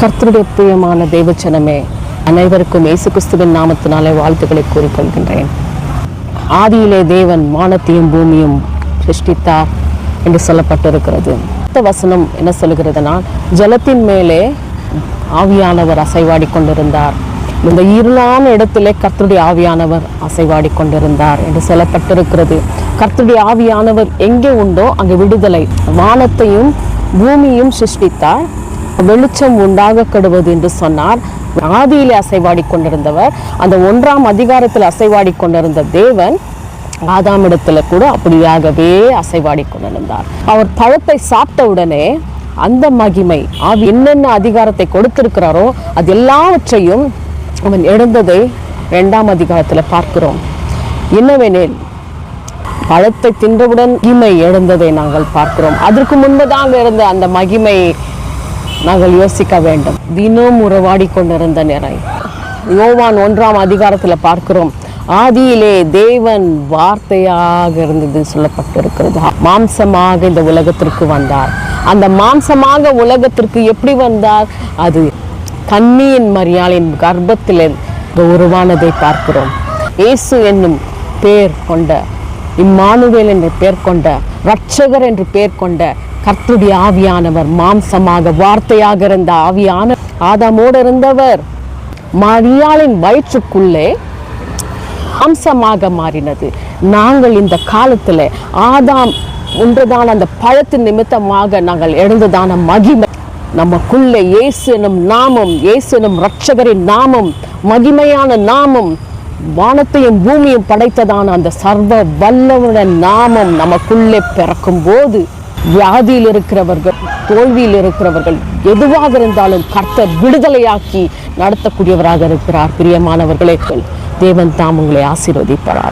கர்த்தருடைய பிரியமான தேவச்சனமே, அனைவருக்கும் இயேசு கிறிஸ்துவின் நாமத்தினாலே வாழ்த்துக்களை கூறிக்கொள்கின்றேன். ஆதியிலே தேவன் வானத்தையும் பூமியும் சிருஷ்டித்தார் என்று சொல்லப்பட்டிருக்கிறது. அடுத்த வசனம் என்ன சொல்லுகிறதுனா, ஜலத்தின் மேலே ஆவியானவர் அசைவாடி கொண்டிருந்தார். இந்த இருளான இடத்திலே கர்த்தருடைய ஆவியானவர் அசைவாடி கொண்டிருந்தார் என்று சொல்லப்பட்டிருக்கிறது. கர்த்தருடைய ஆவியானவர் எங்கே உண்டோ அங்கே விடுதலை. வானத்தையும் பூமியும் சிருஷ்டித்தார், வெளிச்சம் உண்டாக கெடுவது என்று சொன்னார். ஆதியிலே அசைவாடி கொண்டிருந்தவர், அந்த 1ஆம் அதிகாரத்தில் அசைவாடி கொண்டிருந்த தேவன் ஆதாமிடத்துல கூட அப்படியாகவே அசைவாடி கொண்டிருந்தார். அவர் பழத்தை சாப்பிட்ட உடனே அந்த மகிமை ஆவி என்னென்ன அதிகாரத்தை கொடுத்திருக்கிறாரோ அது எல்லாவற்றையும் அவன் எழுந்ததை 2ஆம் அதிகாரத்தில் பார்க்கிறோம். என்னவெனில் பழத்தை தின்றவுடன் மகிமை எழுந்ததை நாங்கள் பார்க்கிறோம். அதற்கு முன்பதாக இருந்த அந்த மகிமை நாங்கள் யோசிக்க வேண்டும். தினம் உறவாடி கொண்டிருந்த நிறை. யோவான் 1ஆம் அதிகாரத்தில் பார்க்கிறோம், ஆதியிலே தேவன் வார்த்தையாக இருந்தது சொல்லப்பட்டிருக்கிறது. மாம்சமாக இந்த உலகத்திற்கு வந்தார். அந்த மாம்சமாக உலகத்திற்கு எப்படி வந்தார்? அது கன்னியின் மரியாளின் கர்ப்பத்தில் உருவானதை பார்க்கிறோம். இயேசு என்னும் பேர் கொண்ட, இம்மானுவேல் என்ற பேர் கொண்ட, இரட்சகர் என்று பேர் கொண்ட கர்த்தருடைய ஆவியானவர் மாம்சமாக வார்த்தையாக இருந்த ஆவியான ஆதாமோடு இருந்தவர் மரியாளின் வயிற்றுக்குள்ளே மாம்சமாக மாறினது. நாங்கள் இந்த காலத்தில் ஆதாம் ஒன்றுதான் அந்த பழத்தின் நிமித்தமாக நாங்கள் எழுந்ததான மகிமை நமக்குள்ளே இயேசு எனும் நாமம், இயேசு எனும் இரட்சகரின் நாமம், மகிமையான நாமம், வானத்தையும் பூமியும் படைத்ததான அந்த சர்வ வல்லவருடைய நாமம் நமக்குள்ளே பிறக்கும் போது வியாதியில் இருக்கிறவர்கள், தோல்வியில் இருக்கிறவர்கள், எதுவாக இருந்தாலும் கர்த்தர் விடுதலையாக்கி நடத்தக்கூடியவராக இருக்கிறார். பிரியமானவர்களே, தேவன் தாம் உங்களை ஆசீர்வதிப்பார்.